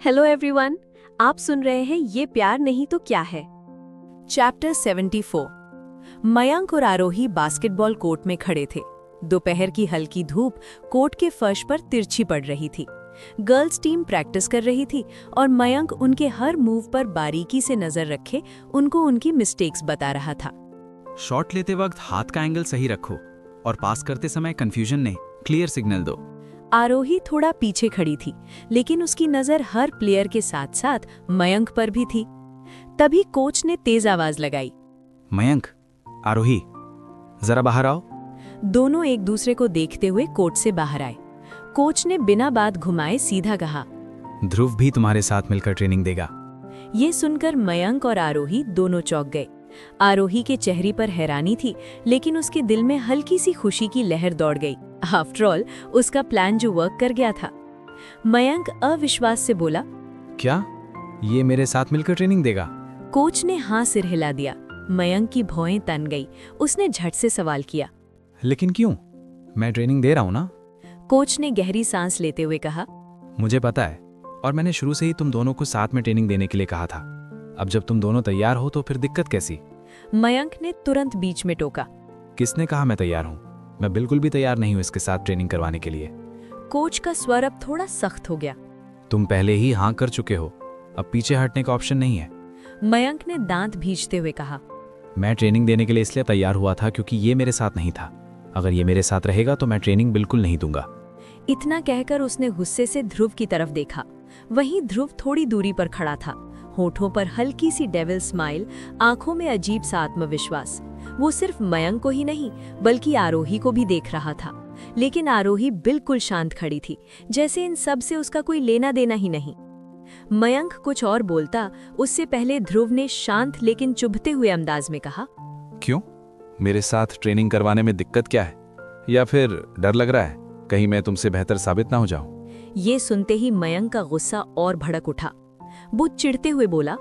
Hello everyone, आप सुन रहे हैं ये प्यार नहीं तो क्या है। चैप्टर 74। मयंक और आरोही बास्केटबॉल कोर्ट में खड़े थे। दोपहर की हल्की धूप कोर्ट के फर्श पर तिरछी पड़ रही थी। गर्ल्स टीम प्रैक्टिस कर रही थी और मयंक उनके हर मूव पर बारीकी से नजर रखे उनको उनकी मिस्टेक्स बता रहा था। शॉट लेते वक्त हाथ का एंगल सही रखो और पास करते समय कंफ्यूजन नहीं, क्लियर सिग्नल दो। आरोही थोड़ा पीछे खड़ी थी, लेकिन उसकी नजर हर प्लेयर के साथ साथ मयंक पर भी थी। तभी कोच ने तेज आवाज लगाई, मयंक, आरोही, जरा बाहर आओ। दोनों एक दूसरे को देखते हुए कोर्ट से बाहर आए। कोच ने बिना बात घुमाए सीधा कहा, ध्रुव भी तुम्हारे साथ मिलकर ट्रेनिंग देगा। ये सुनकर मयंक और आरोही दोनों चौंक गए। आरोही के चेहरे पर हैरानी थी, लेकिन उसके दिल में हल्की सी खुशी की लहर दौड़ गई। आफ्टर ऑल उसका प्लान जो वर्क कर गया था। मयंक अविश्वास से बोला, क्या ये मेरे साथ मिलकर ट्रेनिंग देगा? कोच ने हाँ सिर हिला दिया। मयंक की भौएं तन गई। उसने झट से सवाल किया, लेकिन क्यों? मैं ट्रेनिंग दे रहा हूं ना। कोच ने गहरी सांस लेते हुए कहा, मुझे पता है, और मैंने शुरू से ही तुम दोनों को साथ में ट्रेनिंग देने के लिए कहा था। अब जब तुम दोनों तैयार हो तो फिर दिक्कत कैसी? मयंक ने तुरंत बीच में टोका, किसने कहा मैं तैयार हूं? मैं बिल्कुल भी तैयार नहीं हूं इसके साथ ट्रेनिंग करवाने के लिए। कोच का स्वर अब थोड़ा सख्त हो गया। तुम पहले ही हाँ कर चुके हो, अब पीछे हटने का ऑप्शन नहीं है। मयंक ने दांत भींचते हुए कहा, मैं ट्रेनिंग देने के लिए इसलिए तैयार हुआ था क्योंकि ये मेरे साथ नहीं था। अगर ये मेरे साथ रहेगा तो मैं ट्रेनिंग बिल्कुल नहीं दूंगा। इतना कहकर उसने गुस्से से ध्रुव की तरफ देखा। वहीं ध्रुव थोड़ी दूरी पर खड़ा था, होठों पर हल्की सी डेविल स्माइल, आंखों में अजीब सा आत्मविश्वास। वो सिर्फ मयंक को ही नहीं बल्कि आरोही को भी देख रहा था, लेकिन आरोही बिल्कुल शांत खड़ी थी, जैसे इन सब से उसका कोई लेना देना ही नहीं। मयंक कुछ और बोलता उससे पहले ध्रुव ने शांत लेकिन चुभते हुए अंदाज में कहा, क्यों? मेरे साथ ट्रेनिंग करवाने में दिक्कत क्या है? या फिर डर लग रहा है कहीं मैं तुमसे बेहतर साबित ना हो जाऊं? ये सुनते ही मयंक का गुस्सा और भड़क उठा। वो चिढ़ते हुए बोला,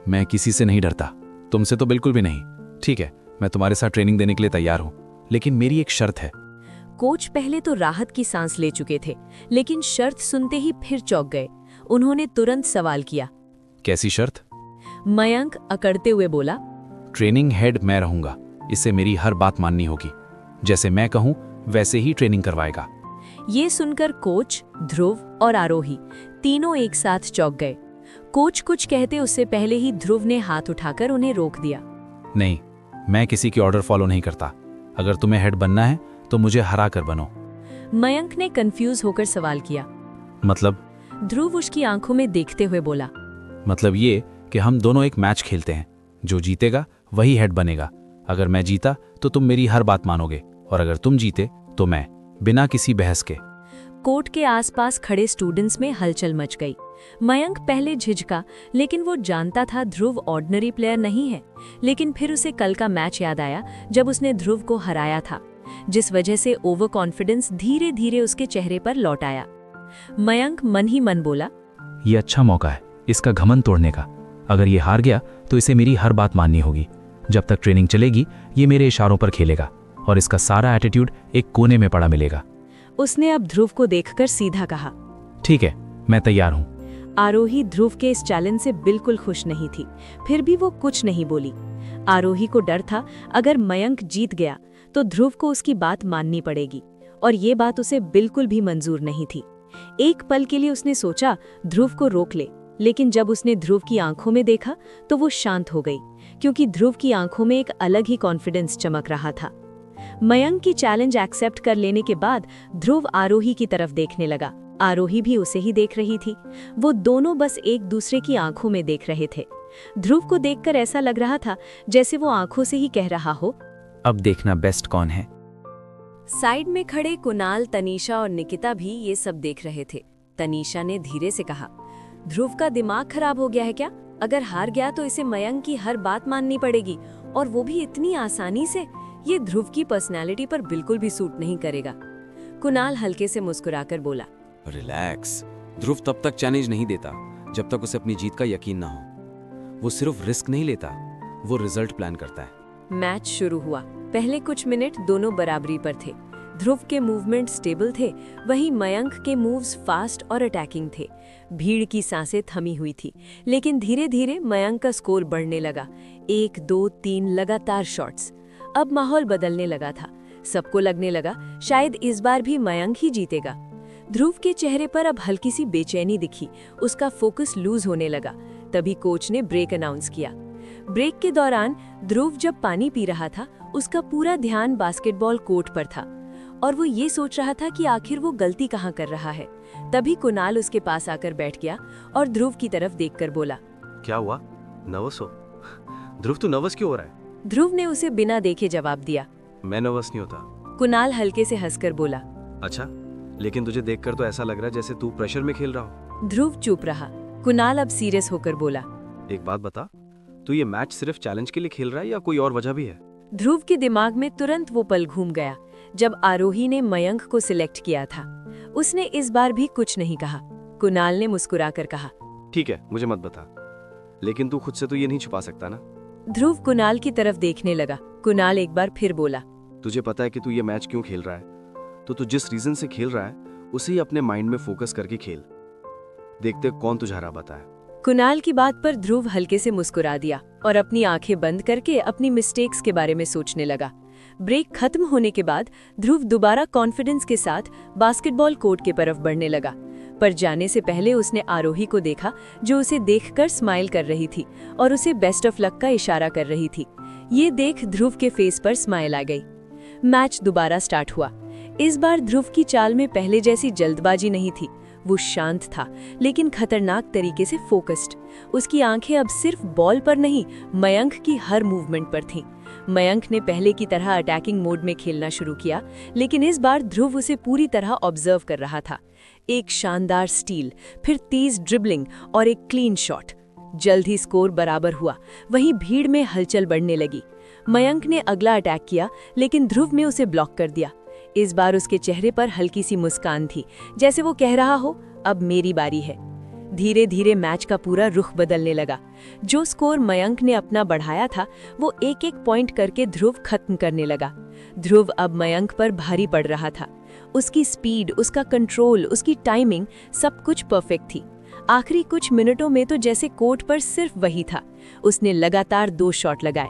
मैं किसी से नहीं डरता, तुमसे तो बिल्कुल भी नहीं। ठीक है, मैं तुम्हारे साथ ट्रेनिंग देने के लिए तैयार हूं, लेकिन मेरी एक शर्त है। कोच पहले तो राहत की सांस ले चुके थे, लेकिन शर्त सुनते ही फिर चौंक गए। उन्होंने तुरंत सवाल किया, कैसी शर्त? मयंक अकड़ते हुए बोला, ट्रेनिंग हेड मैं रहूंगा, इससे मेरी हर बात माननी होगी। जैसे मैं कहूं वैसे ही ट्रेनिंग करवाएगा। ये सुनकर कोच, ध्रुव और आरोही तीनों एक साथ चौंक गए। कोच कुछ कहते उससे पहले ही ध्रुव ने हाथ उठाकर उन्हें रोक दिया। नहीं, मैं किसी की ऑर्डर फॉलो नहीं करता। अगर तुम्हें हेड बनना है तो मुझे हरा कर बनो। मयंक ने कंफ्यूज होकर सवाल किया। मतलब? ध्रुव उसकी आंखों में देखते हुए बोला, मतलब ये कि हम दोनों एक मैच खेलते हैं, जो जीतेगा वही हेड बनेगा। अगर मैं जीता तो तुम मेरी हर बात मानोगे, और अगर तुम जीते तो मैं, बिना किसी बहस के। कोर्ट के आसपास खड़े स्टूडेंट्स में हलचल मच गई। मयंक पहले झिझका, लेकिन वो जानता था ध्रुव ऑर्डिनरी प्लेयर नहीं है। लेकिन फिर उसे कल का मैच याद आया जब उसने ध्रुव को हराया था, जिस वजह से ओवर कॉन्फिडेंस धीरे धीरे उसके चेहरे पर लौट आया। मयंक मन ही मन बोला, ये अच्छा मौका है इसका घमंड तोड़ने का। अगर ये हार गया तो इसे मेरी हर बात माननी होगी। जब तक ट्रेनिंग चलेगी ये मेरे इशारों पर खेलेगा, और इसका सारा एटीट्यूड एक कोने में पड़ा मिलेगा। उसने अब ध्रुव को देखकर सीधा कहा, ठीक है, मैं तैयार हूं। आरोही ध्रुव के इस चैलेंज से बिल्कुल खुश नहीं थी, फिर भी वो कुछ नहीं बोली। आरोही को डर था अगर मयंक जीत गया तो ध्रुव को उसकी बात माननी पड़ेगी, और ये बात उसे बिल्कुल भी मंजूर नहीं थी। एक पल के लिए उसने सोचा ध्रुव को रोक ले, लेकिन जब उसने ध्रुव की आंखों में देखा तो वो शांत हो गई, क्योंकि ध्रुव की आंखों में एक अलग ही कॉन्फिडेंस चमक रहा था। मयंक की चैलेंज एक्सेप्ट कर लेने के बाद ध्रुव आरोही की तरफ देखने लगा। आरोही भी उसे ही देख रही थी। वो दोनों बस एक दूसरे की आंखों में देख रहे थे। ध्रुव को देखकर ऐसा लग रहा था जैसे वो आंखों से ही कह रहा हो, अब देखना बेस्ट कौन है। साइड में खड़े कुणाल, तनीषा और निकिता भी ये सब देख रहे थे। तनीषा ने धीरे से कहा, ध्रुव का दिमाग खराब हो गया है क्या? अगर हार गया तो इसे मयंक की हर बात माननी पड़ेगी, और वो भी इतनी आसानी से। ये ध्रुव की पर्सनैलिटी पर बिल्कुल भी सूट नहीं करेगा। कुणाल हल्के से मुस्कुराकर बोला, रिलैक्स, ध्रुव तब तक चैलेंज नहीं देता जब तक उसे अपनी जीत का यकीन ना हो। वो सिर्फ रिस्क नहीं लेता, वो रिजल्ट प्लान करता है। मैच शुरू हुआ। पहले कुछ मिनट दोनों बराबरी पर थे। ध्रुव के मूवमेंट स्टेबल थे, वहीं मयंक के मूव्स फास्ट और अटैकिंग थे। भीड़ की सांसें थमी हुई थी, लेकिन धीरे धीरे मयंक का स्कोर बढ़ने लगा। 1, 2, 3 लगातार शॉट्स। अब माहौल बदलने लगा था। सबको लगने लगा शायद इस बार भी मयंक ही जीतेगा। ध्रुव के चेहरे पर अब हल्की सी बेचैनी दिखी, उसका फोकस लूज होने लगा। तभी कोच ने ब्रेक अनाउंस किया। ब्रेक के दौरान ध्रुव जब पानी पी रहा था, उसका पूरा ध्यान बास्केटबॉल कोर्ट पर था और वो ये सोच रहा था कि आखिर वो गलती कहाँ कर रहा है। तभी कुणाल उसके पास आकर बैठ गया और ध्रुव की तरफ देखकर बोला, क्या हुआ, नर्वस हो? ध्रुव, तू नर्वस क्यों हो रहा है? ध्रुव ने उसे बिना देखे जवाब दिया। मैं नर्वस नहीं होता। कुणाल हल्के से हंसकर बोला। अच्छा, लेकिन तुझे देखकर तो ऐसा लग रहा है जैसे तू प्रेशर में खेल रहा हो। ध्रुव चुप रहा। कुणाल अब सीरियस होकर बोला, एक बात बता, तू ये मैच सिर्फ चैलेंज के लिए खेल रहा है या कोई और वजह भी है? ध्रुव के दिमाग में तुरंत वो पल घूम गया जब आरोही ने मयंक को सिलेक्ट किया था। उसने इस बार भी कुछ नहीं कहा। कुणाल ने मुस्कुराकर कहा, ठीक है, मुझे मत बता, लेकिन तू खुद से तो ये नहीं छुपा सकता ना। ध्रुव कुणाल की तरफ देखने लगा। कुणाल एक बार फिर बोला, तुझे पता है कि तू ये मैच क्यों खेल रहा है, तो तू जिस रीजन से खेल रहा है उसे ही अपने माइंड में फोकस करके खेल। देखते कौन तुझे हरा पाता है। कुणाल की बात पर ध्रुव हल्के से मुस्कुरा दिया और अपनी आंखें बंद करके अपनी मिस्टेक्स के बारे में सोचने लगा। ब्रेक खत्म होने के बाद ध्रुव दोबारा कॉन्फिडेंस के साथ बास्केटबॉल कोर्ट की तरफ बढ़ने लगा, पर जाने से पहले उसने आरोही को देखा जो उसे देखकर स्माइल कर रही थी और उसे बेस्ट ऑफ लक का इशारा कर रही थी। ये देख ध्रुव के फेस पर स्माइल आ गई। मैच दोबारा स्टार्ट हुआ। इस बार ध्रुव की चाल में पहले जैसी जल्दबाजी नहीं थी। वो शांत था लेकिन खतरनाक तरीके से फोकस्ड। उसकी आंखें अब सिर्फ बॉल पर नहीं, मयंक की हर मूवमेंट पर थीं। मयंक ने पहले की तरह अटैकिंग मोड में खेलना शुरू किया, लेकिन इस बार ध्रुव उसे पूरी तरह ऑब्जर्व कर रहा था। एक शानदार स्टील, फिर तेज ड्रिबलिंग और एक क्लीन शॉट। जल्द ही स्कोर बराबर हुआ। वहीं भीड़ में हलचल बढ़ने लगी। मयंक ने अगला अटैक किया, लेकिन ध्रुव ने उसे ब्लॉक कर दिया। इस बार उसके चेहरे पर हल्की सी मुस्कान थी, जैसे वो कह रहा हो, अब मेरी बारी है। धीरे धीरे मैच का पूरा रुख बदलने लगा। जो स्कोर मयंक ने अपना बढ़ाया था, वो एक एक पॉइंट करके ध्रुव खत्म करने लगा। ध्रुव अब मयंक पर भारी पड़ रहा था। उसकी स्पीड, उसका कंट्रोल, उसकी टाइमिंग, सब कुछ परफेक्ट थी। आखिरी कुछ मिनटों में तो जैसे कोर्ट पर सिर्फ वही था। उसने लगातार 2 शॉट लगाए।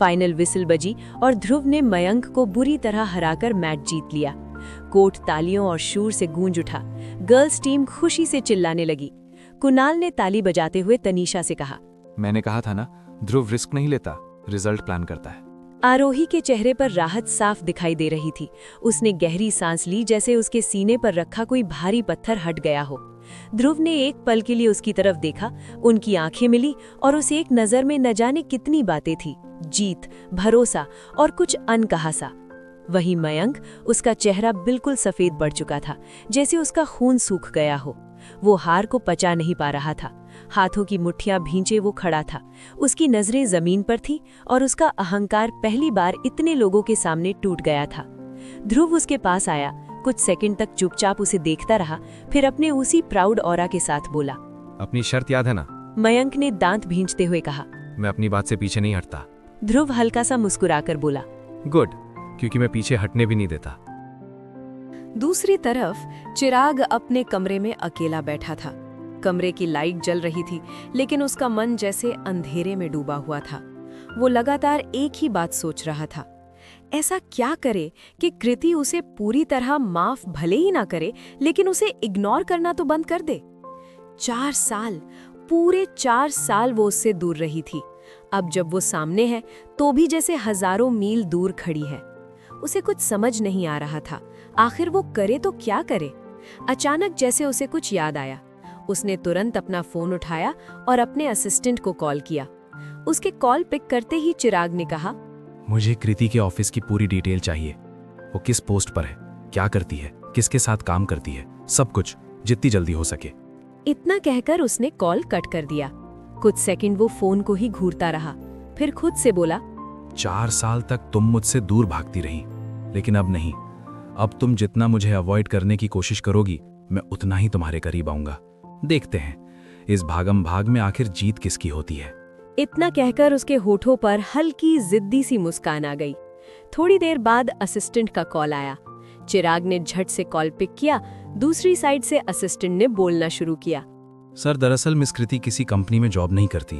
फाइनल विसिल बजी और ध्रुव ने मयंक को बुरी तरह हराकर मैच जीत लिया। कोर्ट तालियों और शूर से गूंज उठा। गर्ल्स टीम खुशी से चिल्लाने लगी। कुणाल ने ताली बजाते हुए तनीषा से कहा, मैंने कहा था ना, ध्रुव रिस्क नहीं लेता, रिजल्ट प्लान करता है। आरोही के चेहरे पर राहत साफ दिखाई दे रही थी। उसने गहरी सांस ली, जैसे उसके सीने पर रखा कोई भारी पत्थर हट गया हो। ध्रुव ने एक पल के लिए उसकी तरफ देखा। उनकी आंखें मिली और उस एक नजर में न जाने कितनी बातें थी, जीत, भरोसा और कुछ अनकहा सा। वहीं मयंक, उसका चेहरा बिल्कुल सफेद पड़ चुका था, जैसे उसका खून सूख गया हो। वो हार को पचा नहीं पा रहा था। हाथों की मुट्ठियां भींचे वो खड़ा था। उसकी नजरें जमीन पर थी और उसका अहंकार पहली बार इतने लोगों के सामने टूट गया था। ध्रुव उसके पास आया, कुछ सेकंड तक चुपचाप उसे देखता रहा, फिर अपने उसी प्राउड ऑरा के साथ बोला, अपनी शर्त याद है ना? मयंक ने दांत भींचते हुए कहा। मैं अपनी बात से पीछे नहीं हटता। ध्रुव हल्का सा मुस्कुराकर बोला, गुड, क्योंकि मैं पीछे हटने भी नहीं देता। दूसरी तरफ चिराग अपने कमरे में अकेला बैठा था। कमरे की लाइट जल रही थी, लेकिन उसका मन जैसे अंधेरे में डूबा हुआ था। वो लगातार एक ही बात सोच रहा था, ऐसा क्या करे कि कृति उसे पूरी तरह माफ भले ही ना करे, लेकिन उसे इग्नोर करना तो बंद कर दे। 4 साल, पूरे 4 साल वो उससे दूर रही थी। अब जब वो सामने है तो भी जैसे हजारों मील दूर खड़ी है। उसे कुछ समझ नहीं आ रहा था, आखिर वो करे तो क्या करे। अचानक जैसे उसे कुछ याद आया। उसने तुरंत अपना फोन उठाया और अपने असिस्टेंट को कॉल किया। उसके कॉल पिक करते ही चिराग ने कहा, मुझे कृति के ऑफिस की पूरी डिटेल चाहिए। वो किस पोस्ट पर है, क्या करती है, किसके साथ काम करती है, सब कुछ, जितनी जल्दी हो सके। इतना कहकर उसने कॉल कट कर दिया। कुछ सेकंड वो फोन को ही घूरता रहा, फिर खुद से बोला, 4 साल तक तुम मुझसे दूर भागती रही, लेकिन अब नहीं। अब तुम जितना मुझे अवॉइड करने की कोशिश करोगी, मैं उतना ही तुम्हारे करीब आऊंगा। देखते हैं इस भागम भाग में आखिर जीत किसकी होती है। इतना कहकर उसके होठों पर हल्की जिद्दी सी मुस्कान आ गई। थोड़ी देर बाद असिस्टेंट का कॉल आया। चिराग ने झट से कॉल पिक किया। दूसरी साइड से असिस्टेंट ने बोलना शुरू किया। सर, दरअसल मिस कृति किसी कंपनी में जॉब नहीं करती।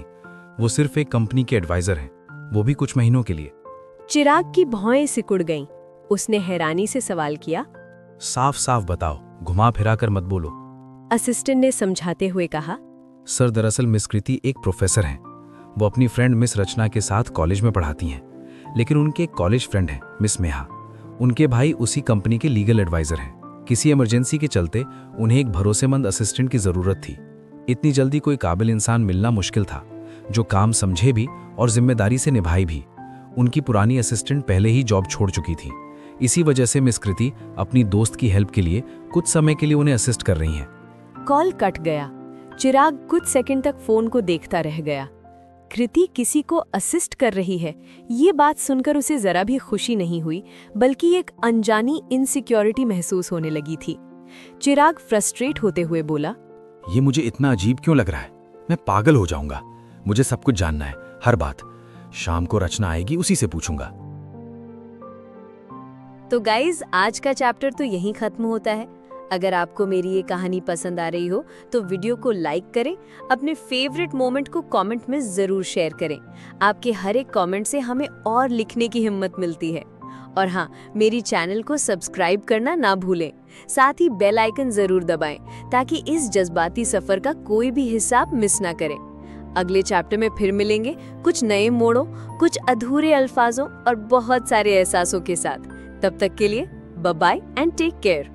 वो सिर्फ एक कंपनी के एडवाइजर हैं, वो भी कुछ महीनों के लिए। चिराग की भौएं सिकुड़ गईं। उसने हैरानी से सवाल किया। साफ साफ बताओ, घुमा फिरा कर मत बोलो। असिस्टेंट ने समझाते हुए कहा। सर, दरअसल मिस कृति एक प्रोफेसर हैं। वो अपनी फ्रेंड मिस रचना के साथ कॉलेज में पढ़ाती हैं, लेकिन उनके एक कॉलेज फ्रेंड हैं मिस मेहा। उनके भाई उसी कंपनी के लीगल एडवाइजर हैं। किसी इमरजेंसी के चलते उन्हें एक भरोसेमंद असिस्टेंट की जरूरत थी। इतनी जल्दी कोई काबिल इंसान मिलना मुश्किल था, जो काम समझे भी और जिम्मेदारी से निभाए भी। उनकी पुरानी असिस्टेंट पहले ही जॉब छोड़ चुकी थी। इसी वजह से मिस कृति अपनी दोस्त की हेल्प के लिए कुछ समय के लिए उन्हें असिस्ट कर रही हैं। कॉल कट गया। चिराग कुछ सेकंड तक फोन को देखता रह गया। कृति किसी को असिस्ट कर रही है, ये बात सुनकर उसे जरा भी खुशी नहीं हुई, बल्कि एक अनजानी इनसिक्योरिटी महसूस होने लगी थी। चिराग फ्रस्ट्रेट होते हुए बोला, ये मुझे इतना अजीब क्यों लग रहा है? मैं पागल हो जाऊंगा। मुझे सब कुछ जानना है, हर बात। शाम को रचना आएगी, उसी से पूछूंगा। तो गाइज, आज का चैप्टर तो यहीं खत्म होता है। अगर आपको मेरी ये कहानी पसंद आ रही हो तो वीडियो को लाइक करें, अपने फेवरेट मोमेंट को कमेंट में जरूर शेयर करें। आपके हर एक कमेंट से हमें और लिखने की हिम्मत मिलती है। और हाँ, मेरी चैनल को सब्सक्राइब करना ना भूलें। साथ ही बेल आइकन जरूर दबाएं ताकि इस जज्बाती सफर का कोई भी हिस्सा आप मिस ना करें। अगले चैप्टर में फिर मिलेंगे, कुछ नए मोड़ों, कुछ अधूरे अल्फाजों और बहुत सारे एहसासों के साथ। तब तक के लिए bye bye and take care.